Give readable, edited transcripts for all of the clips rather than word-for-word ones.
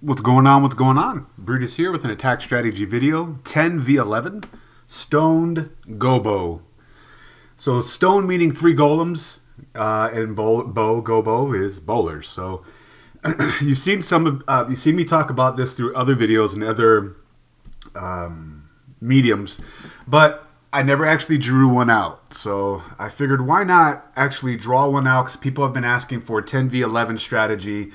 What's going on? What's going on? Brutus here with an attack strategy video. 10v11, stoned GoBo. So stone meaning 3 golems, and GoBo is bowlers. So you've seen you've seen me talk about this through other videos and other mediums, but I never actually drew one out. So I figured why not actually draw one out, because people have been asking for 10v11 strategy.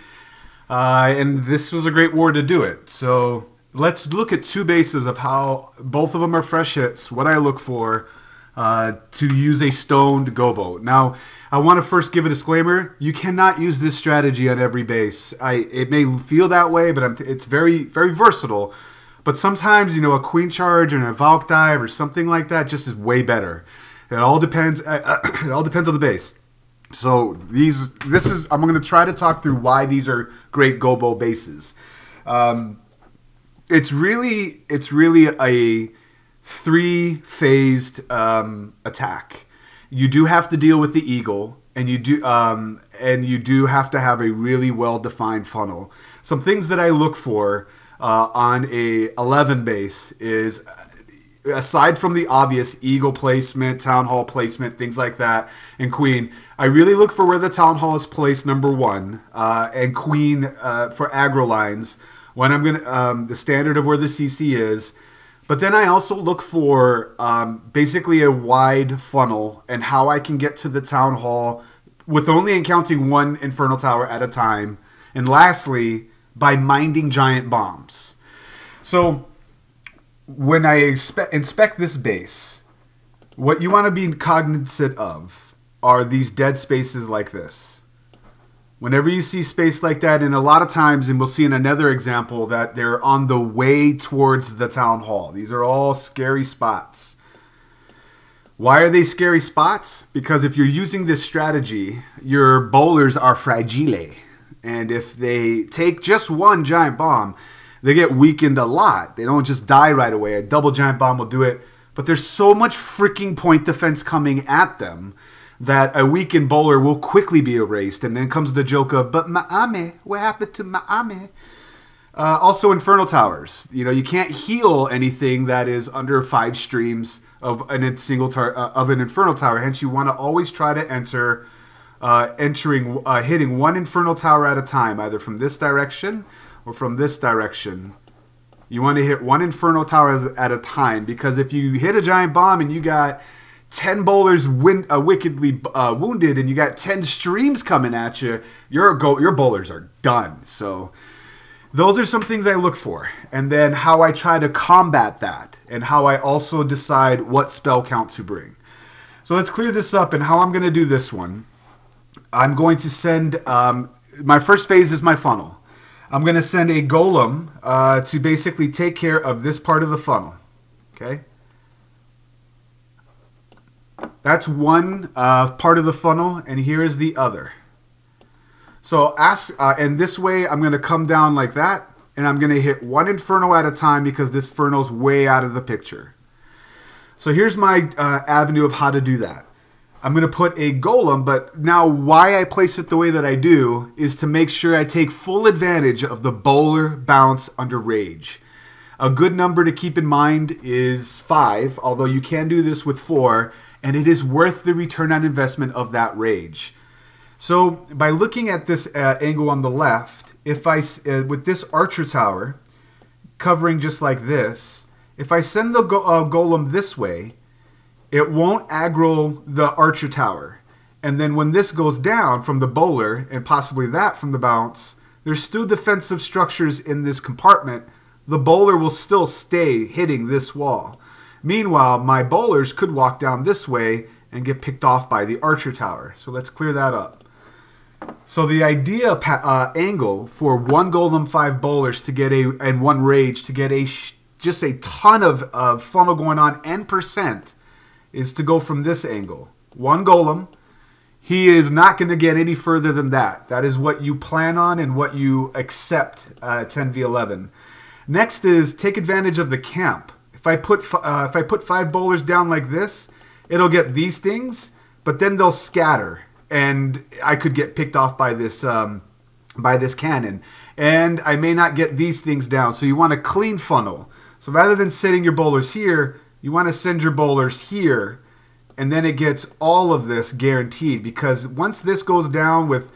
And this was a great war to do it. So let's look at 2 bases of how both of them are fresh hits, what I look for to use a stoned GoBo. Now, I want to first give a disclaimer. You cannot use this strategy on every base. It may feel that way, but it's very, very versatile. But sometimes, you know, a queen charge and a valk dive or something like that just is way better. It all depends. It all depends on the base. So I'm going to try to talk through why these are great GoBo bases. It's really a 3-phased attack. You do have to deal with the eagle, and you do have to have a really well-defined funnel. Some things that I look for on a 11 base is, aside from the obvious eagle placement, town hall placement, things like that, and queen, I really look for where the town hall is placed, number 1, and queen for aggro lines, when I'm gonna the standard of where the CC is. But then I also look for basically a wide funnel and how I can get to the town hall with only encountering 1 infernal tower at a time, and lastly, by minding giant bombs. So when I inspect this base, what you want to be cognizant of are these dead spaces like this. Whenever you see space like that, and a lot of times, and we'll see in another example, that they're on the way towards the town hall. These are all scary spots. Why are they scary spots? Because if you're using this strategy, your bowlers are fragile. And if they take just 1 giant bomb, they get weakened a lot. They don't just die right away. A double giant bomb will do it. But there's so much freaking point defense coming at them that a weakened bowler will quickly be erased. And then comes the joke of, but Maame, what happened to Maame? Also, infernal towers. You know, you can't heal anything that is under 5 streams of an infernal tower. Hence, you want to always try to enter hitting 1 infernal tower at a time, either from this direction or from this direction. You want to hit 1 infernal tower at a time, because if you hit a giant bomb and you got 10 bowlers wickedly wounded and you got 10 streams coming at you, your bowlers are done. So those are some things I look for, and then how I try to combat that, and how I also decide what spell count to bring. So let's clear this up, and how I'm going to do this one. I'm going to send, my first phase is my funnel. I'm going to send a golem to basically take care of this part of the funnel. Okay? That's one part of the funnel, and here is the other. So and this way I'm going to come down like that, and I'm going to hit 1 inferno at a time, because this inferno's way out of the picture. So here's my avenue of how to do that. I'm going to put a golem, but now why I place it the way that I do is to make sure I take full advantage of the bowler bounce under rage. A good number to keep in mind is 5, although you can do this with 4, and it is worth the return on investment of that rage. So by looking at this angle on the left, if I with this archer tower covering just like this, if I send the golem this way, it won't aggro the archer tower. And then when this goes down from the bowler, and possibly that from the bounce, there's still defensive structures in this compartment. The bowler will still stay hitting this wall. Meanwhile, my bowlers could walk down this way and get picked off by the archer tower. So let's clear that up. So the idea angle for 1 golem, 5 bowlers to get and 1 rage to get just a ton of funnel going on and percent is to go from this angle. 1 golem, he is not going to get any further than that. That is what you plan on and what you accept 10v11. Next is take advantage of the camp. If I put 5 bowlers down like this, it'll get these things, but then they'll scatter, and I could get picked off by this by this cannon. And I may not get these things down. So you want a clean funnel. So rather than sending your bowlers here, you want to send your bowlers here. And then it gets all of this guaranteed. Because once this goes down with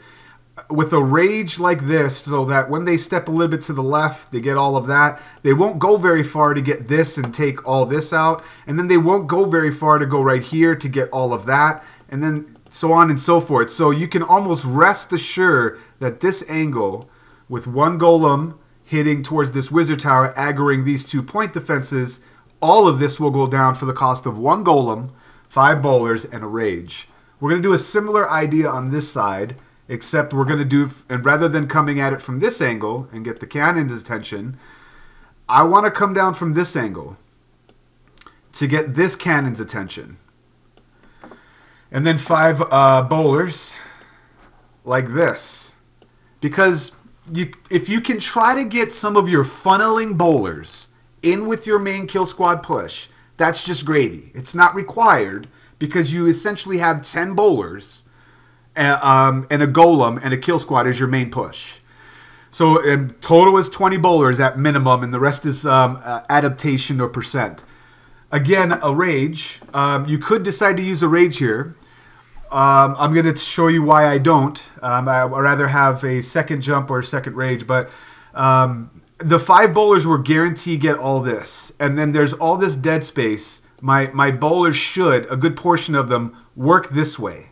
a rage like this, so that when they step a little bit to the left, they get all of that. They won't go very far to get this and take all this out. And then they won't go very far to go right here to get all of that. And then so on and so forth. So you can almost rest assured that this angle with one golem hitting towards this wizard tower, aggroing these 2 point defenses, all of this will go down for the cost of one golem, 5 bowlers, and a rage. We're going to do a similar idea on this side, except we're going to do, and rather than coming at it from this angle and get the cannon's attention, I want to come down from this angle to get this cannon's attention. And then 5 bowlers like this. Because if you can try to get some of your funneling bowlers in with your main kill squad push, that's just gravy. It's not required because you essentially have 10 bowlers and a golem and a kill squad as your main push. So in total is 20 bowlers at minimum, and the rest is adaptation or percent. Again, a rage. You could decide to use a rage here. I'm going to show you why I don't. I'd rather have a second jump or a second rage. But the 5 bowlers will guarantee get all this. And then there's all this dead space. My bowlers should, a good portion of them, work this way.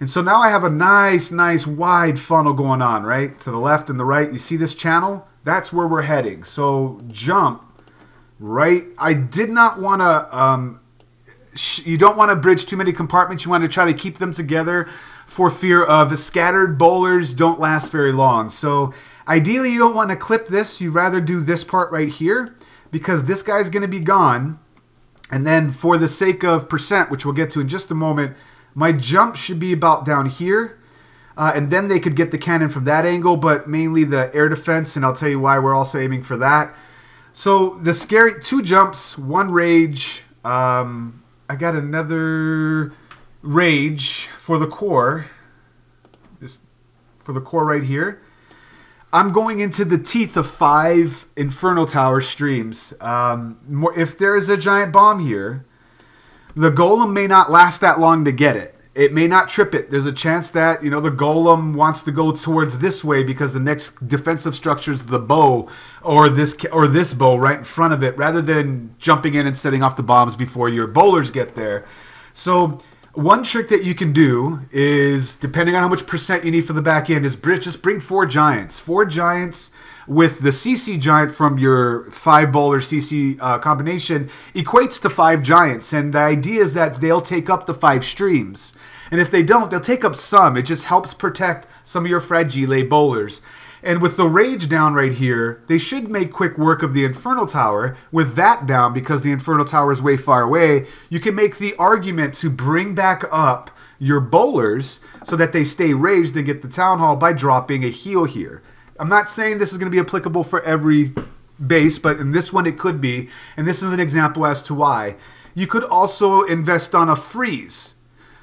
And so now I have a nice wide funnel going on, right? To the left and the right. You see this channel? That's where we're heading. So jump right. I did not want to... you don't want to bridge too many compartments. You want to try to keep them together for fear of scattered bowlers don't last very long. So ideally you don't want to clip this. You'd rather do this part right here because this guy's going to be gone. And then for the sake of percent, which we'll get to in just a moment, my jump should be about down here. And then they could get the cannon from that angle, but mainly the air defense. And I'll tell you why we're also aiming for that. So the scary 2 jumps, 1 rage. I got another rage for the core. Just for the core right here. I'm going into the teeth of 5 Infernal Tower streams. If there is a giant bomb here, the golem may not last that long to get it. It may not trip it. There's a chance that, you know, the golem wants to go towards this way because the next defensive structure is the bow or this bow right in front of it, rather than jumping in and setting off the bombs before your bowlers get there. So one trick that you can do is, depending on how much percent you need for the back end, is just bring 4 giants. 4 giants with the CC giant from your 5 bowler CC combination equates to 5 giants. And the idea is that they'll take up the 5 streams. And if they don't, they'll take up some. It just helps protect some of your fragile bowlers. And with the rage down right here, they should make quick work of the Infernal Tower. With that down, because the Infernal Tower is way far away, you can make the argument to bring back up your bowlers so that they stay raged and get the Town Hall by dropping a heal here. I'm not saying this is going to be applicable for every base, but in this one it could be. And this is an example as to why. You could also invest on a freeze.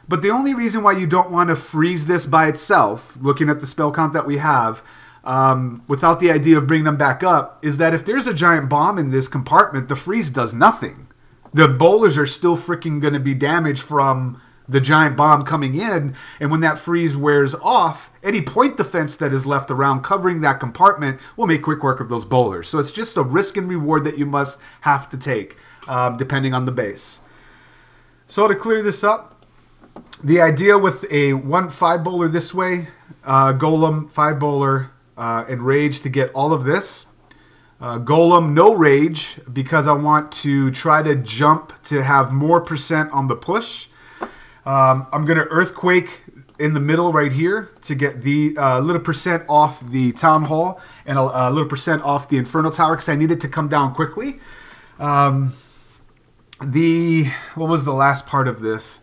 But the only reason why you don't want to freeze this by itself, looking at the spell count that we have, without the idea of bringing them back up, is that if there's a giant bomb in this compartment, the freeze does nothing. The bowlers are still freaking going to be damaged from the giant bomb coming in, and when that freeze wears off, any point defense that is left around covering that compartment will make quick work of those bowlers. So it's just a risk and reward that you must have to take, depending on the base. So to clear this up, the idea with a 5 bowler this way, golem, 5 bowler, and rage to get all of this. Golem, no rage, because I want to try to jump to have more percent on the push. I'm going to earthquake in the middle right here to get the little percent off the Town Hall and a little percent off the Infernal Tower because I need it to come down quickly. What was the last part of this?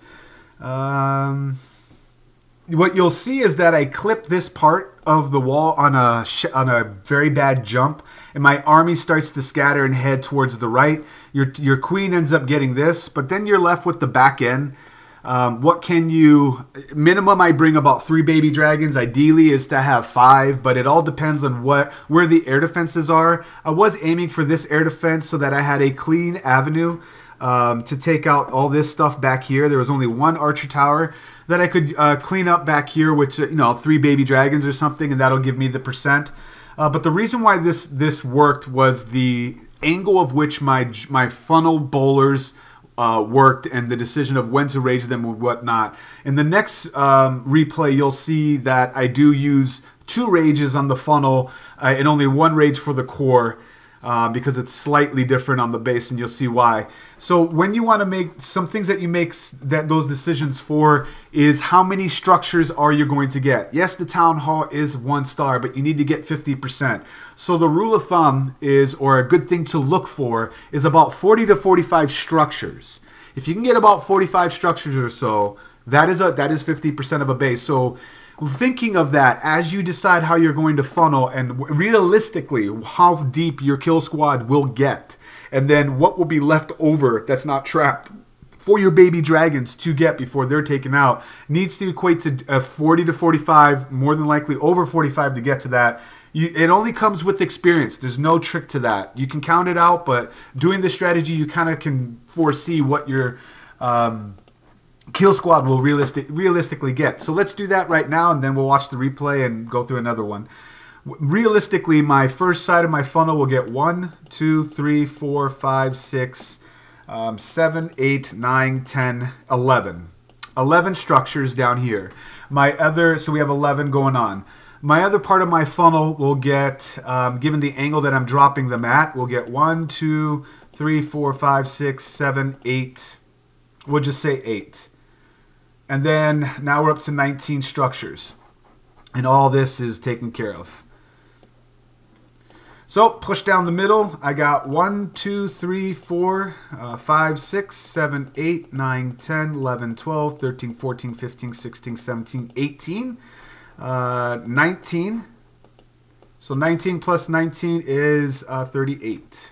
What you'll see is that I clip this part of the wall on a very bad jump, and my army starts to scatter and head towards the right. Your queen ends up getting this, but then you're left with the back end. What can you... Minimum, I bring about 3 baby dragons. Ideally is to have 5, but it all depends on where the air defenses are. I was aiming for this air defense so that I had a clean avenue to take out all this stuff back here. There was only 1 archer tower that I could clean up back here, which, 3 baby dragons or something, and that'll give me the percent. But the reason why this worked was the angle of which my funnel bowlers worked, and the decision of when to rage them or whatnot. In the next replay, you'll see that I do use 2 rages on the funnel and only 1 rage for the core, because it's slightly different on the base, and you'll see why. So when you want to make some things that you make those decisions for is how many structures are you going to get. Yes, the town hall is 1 star, but you need to get 50%. So the rule of thumb is, or a good thing to look for, is about 40 to 45 structures. If you can get about 45 structures or so, that is 50% of a base. So thinking of that as you decide how you're going to funnel and realistically how deep your kill squad will get, and then what will be left over that's not trapped for your baby dragons to get before they're taken out, needs to equate to 40 to 45, more than likely over 45 to get to that. It only comes with experience. There's no trick to that. You can count it out, but doing the strategy, you kind of can foresee what your kill squad will realistically get. So let's do that right now, and then we'll watch the replay and go through another one. Realistically, my first side of my funnel will get 1, 2, 3, 4, 5, 6, 7, 8, 9, 10, 11. 11 structures down here. So we have 11 going on. My other part of my funnel will get, given the angle that I'm dropping them at, we'll get 1, 2, 3, 4, 5, 6, 7, 8. We'll just say 8. And then now we're up to 19 structures. And all this is taken care of. So push down the middle. I got 1, 2, 3, 4, 5, 6, 7, 8, 9, 10, 11, 12, 13, 14, 15, 16, 17, 18, 19. So 19 plus 19 is 38.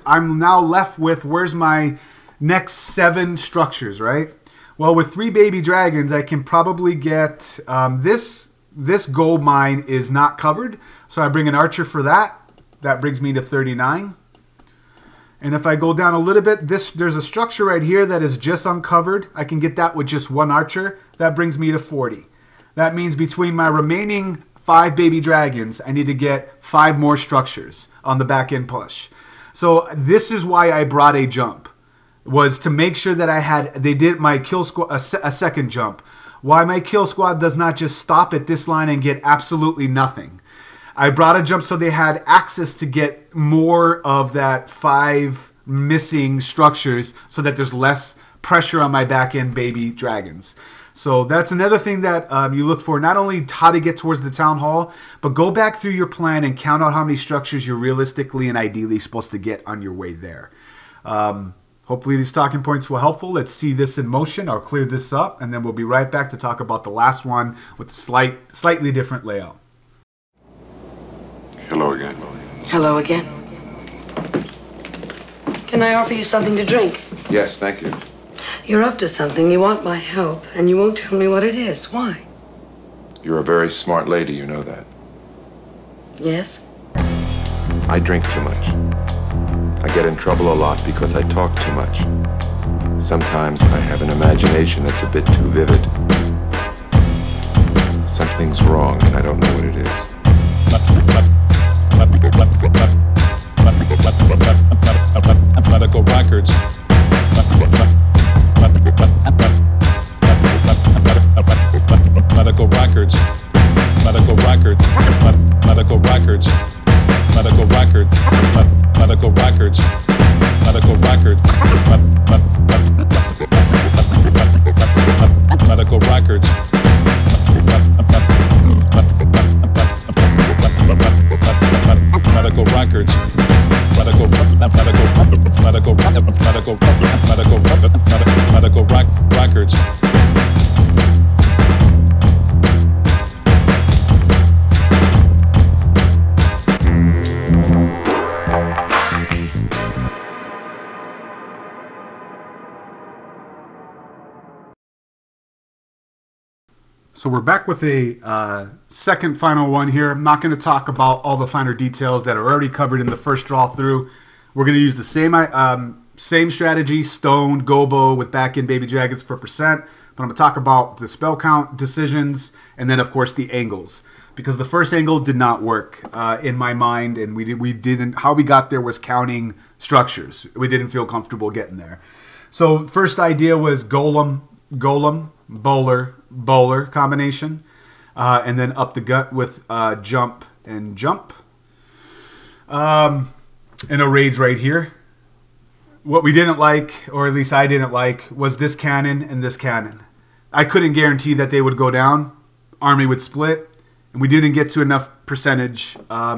I'm now left with, where's my next 7 structures, right? Well, with 3 baby dragons, I can probably get this gold mine is not covered, so I bring an archer for that. That brings me to 39. And if I go down a little bit, there's a structure right here that is just uncovered. I can get that with just 1 archer. That brings me to 40. That means between my remaining 5 baby dragons, I need to get 5 more structures on the back end push. So this is why I brought a jump, was to make sure that they did my kill squad a second jump. Why my kill squad does not just stop at this line and get absolutely nothing. I brought a jump so they had access to get more of that 5 missing structures, so that there's less pressure on my back end baby dragons. So that's another thing that you look for, not only how to get towards the town hall, but go back through your plan and count out how many structures you're realistically and ideally supposed to get on your way there. Hopefully these talking points were helpful. Let's see this in motion. I'll clear this up, and then we'll be right back to talk about the last one with a slightly different layout. Hello again. Hello again. Can I offer you something to drink? Yes, thank you. You're up to something. You want my help, and you won't tell me what it is. Why? You're a very smart lady, you know that. Yes? I drink too much. I get in trouble a lot because I talk too much. Sometimes I have an imagination that's a bit too vivid. Something's wrong, and I don't know what it is. Medical records. Medical records. Medical record. Medical records. Medical record. Medical records. Medical record. Medical records. Medical records. Medical records. So we're back with a second final one here. I'm not going to talk about all the finer details that are already covered in the first draw through. We're going to use the same strategy, stone, gobo with back-end baby dragons per percent. But I'm going to talk about the spell count, decisions, and then of course the angles. Because the first angle did not work in my mind, and we didn't. How we got there was counting structures. We didn't feel comfortable getting there. So first idea was golem, bowler combination, and then up the gut with jump and jump, and a rage right here. What we didn't like, or at least I didn't like, was this cannon and this cannon. I couldn't guarantee that they would go down. Army would split, and we didn't get to enough percentage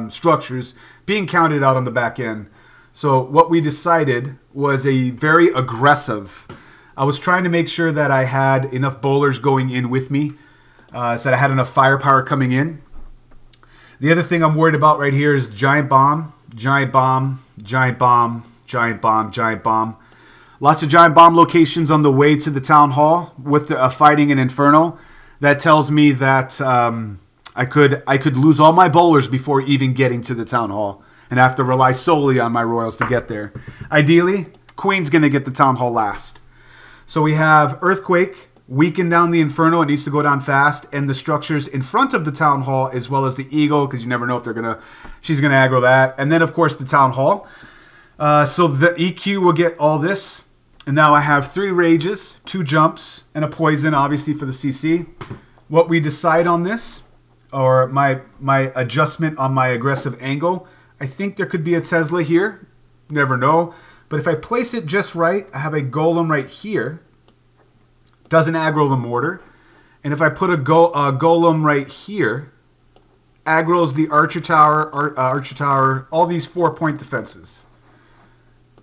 structures being counted out on the back end. So what we decided was a very aggressive. I was trying to make sure that I had enough bowlers going in with me, so that I had enough firepower coming in. The other thing I'm worried about right here is giant bomb, giant bomb, giant bomb, giant bomb, giant bomb. Lots of giant bomb locations on the way to the town hall with fighting an inferno. That tells me that I could lose all my bowlers before even getting to the town hall, and have to rely solely on my royals to get there. Ideally, queen's going to get the town hall last. So we have earthquake, weaken down the inferno. It needs to go down fast, and the structures in front of the town hall, as well as the eagle, because you never know if she's gonna aggro that, and then of course the town hall. So the EQ will get all this, and now I have 3 rages, 2 jumps, and a poison, obviously for the CC. What we decide on this, or my adjustment on my aggressive angle, I think there could be a Tesla here. Never know. But if I place it just right, I have a golem right here. Doesn't aggro the mortar. And if I put a golem right here, aggroes the archer tower, all these 4-point defenses.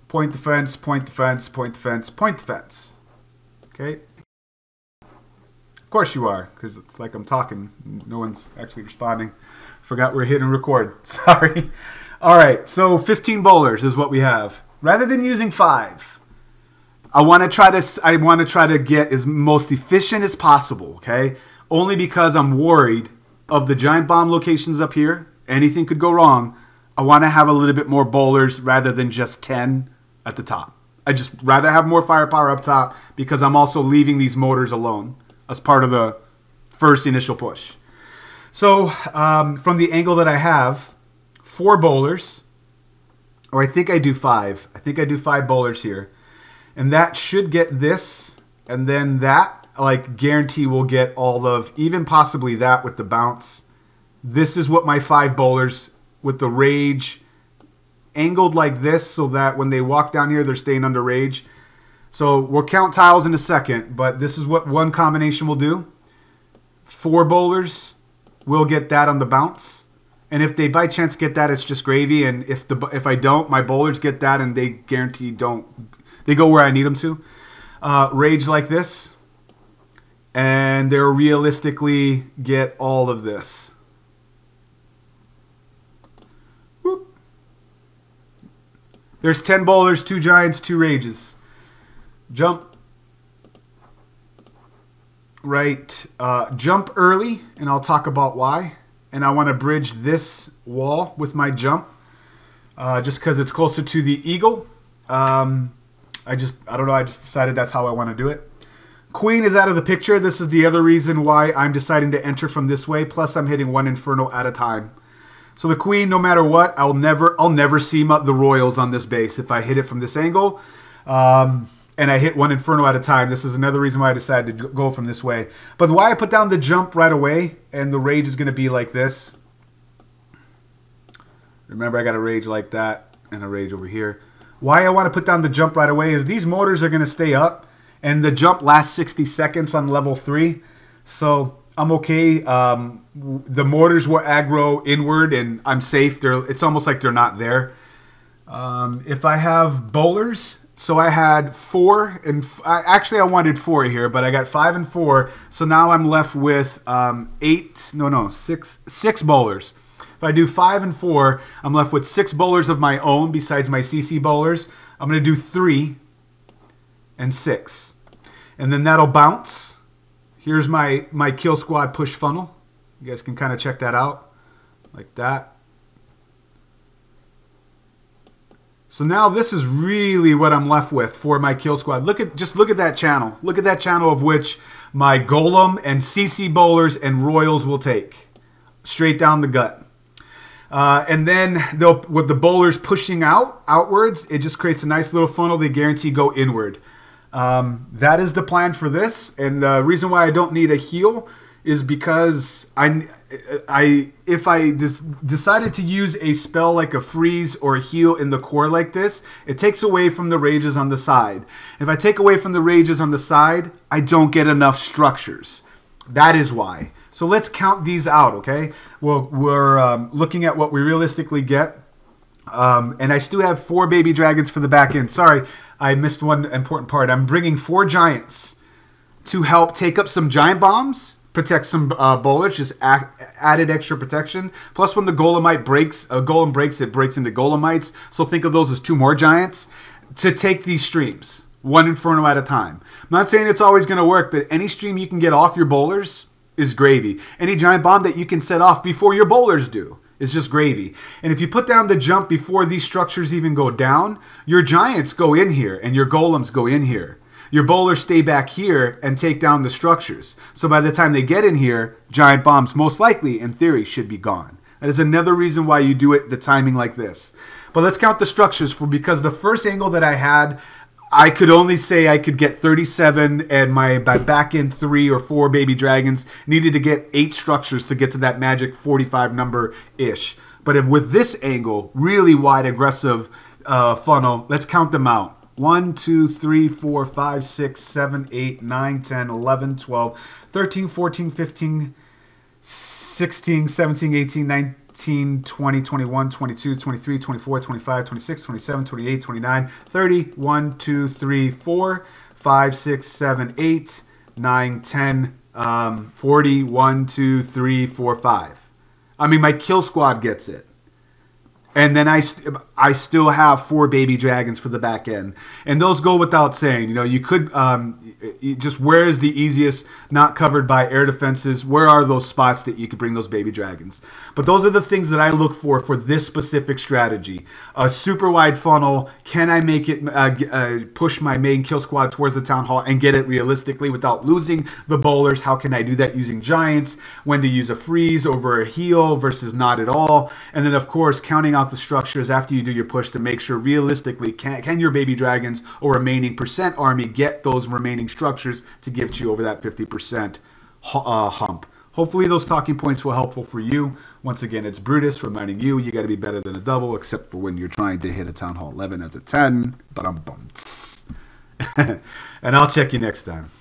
Point defense, point defense, point defense, point defense. Okay? Of course you are, because it's like I'm talking. No one's actually responding. Forgot we're hitting record. Sorry. All right, so 15 bowlers is what we have. Rather than using 5, I want to try to get as most efficient as possible, okay? Only because I'm worried of the giant bomb locations up here. Anything could go wrong. I want to have a little bit more bowlers rather than just 10 at the top. I just rather have more firepower up top because I'm also leaving these motors alone as part of the first initial push. So from the angle that I have, 4 bowlers. Or I think I do 5. I think I do 5 bowlers here. And that should get this. And then that, like, guarantee will get all of, even possibly that with the bounce. This is what my 5 bowlers with the rage angled like this so that when they walk down here, they're staying under rage. So we'll count tiles in a second, but this is what one combination will do. 4 bowlers will get that on the bounce. And if they by chance get that, it's just gravy. And if I don't, my bowlers get that, and they guarantee they go where I need them to. Rage like this, and they'll realistically get all of this. Whoop. There's 10 bowlers, 2 giants, 2 rages. Jump. Right. Jump early, and I'll talk about why. And I want to bridge this wall with my jump, just because it's closer to the eagle. I don't know. I just decided that's how I want to do it. Queen is out of the picture. This is the other reason why I'm deciding to enter from this way. Plus, I'm hitting 1 inferno at a time. So the queen, no matter what, I'll never see the royals on this base if I hit it from this angle. And I hit 1 inferno at a time. This is another reason why I decided to go from this way. But why I put down the jump right away, and the rage is going to be like this. Remember, I got a rage like that, and a rage over here. Why I want to put down the jump right away is these motors are going to stay up, and the jump lasts 60 seconds on level 3. So I'm okay. The mortars will aggro inward, and I'm safe. It's almost like they're not there. If I have bowlers... So I had 4, and actually I wanted 4 here, but I got 5 and 4. So now I'm left with 6 bowlers. If I do 5 and 4, I'm left with 6 bowlers of my own besides my CC bowlers. I'm going to do 3 and 6. And then that'll bounce. Here's my kill squad push funnel. You guys can kind of check that out like that. So now this is really what I'm left with for my kill squad. Just look at that channel. Look at that channel of which my golem and CC bowlers and royals will take straight down the gut. And then with the bowlers pushing outwards, it just creates a nice little funnel. They guarantee go inward. That is the plan for this. And the reason why I don't need a heal is because if I decided to use a spell like a freeze or a heal in the core like this, it takes away from the rages on the side. If I take away from the rages on the side, I don't get enough structures. That is why. So let's count these out, okay? Well, we're looking at what we realistically get. And I still have 4 baby dragons for the back end. Sorry, I missed one important part. I'm bringing 4 giants to help take up some giant bombs, protect some bowlers, just added extra protection. Plus, when the golem breaks, it breaks into golemites. So think of those as 2 more giants to take these streams, 1 inferno at a time. I'm not saying it's always going to work, but any stream you can get off your bowlers is gravy. Any giant bomb that you can set off before your bowlers do is just gravy. And if you put down the jump before these structures even go down, your giants go in here and your golems go in here. Your bowlers stay back here and take down the structures. So by the time they get in here, giant bombs most likely, in theory, should be gone. That is another reason why you do it the timing like this. But let's count the structures because the first angle that I had, I could only say I could get 37, and my back end 3 or 4 baby dragons needed to get 8 structures to get to that magic 45 number-ish. But with this angle, really wide, aggressive funnel, let's count them out. 1, 2, 3, 4, 5, 6, 7, 8, 9, 10, 11, 12, 13, 14, 15, 16, 17, 18, 19, 20, 21, 22, 23, 24, 25, 26, 27, 28, 29, 30, 1, 2, 3, 4, 5, 6, 7, 8, 9, 10, 40, 1, 2, 3, 4, 5. I mean, my kill squad gets it. And then I still have 4 baby dragons for the back end. And those go without saying. You know, you could just, where is the easiest, not covered by air defenses? Where are those spots that you could bring those baby dragons? But those are the things that I look for this specific strategy. A super wide funnel. Can I make it push my main kill squad towards the town hall and get it realistically without losing the bowlers? How can I do that using giants? When to use a freeze over a heal versus not at all? And then, of course, counting out the structures after you do your push to make sure realistically can your baby dragons or remaining percent army get those remaining structures to give to you over that 50% hump. Hopefully those talking points were helpful for you. Once again, it's Brutus reminding you got to be better than a double, except for when you're trying to hit a Town Hall 11 as a 10. And I'll check you next time.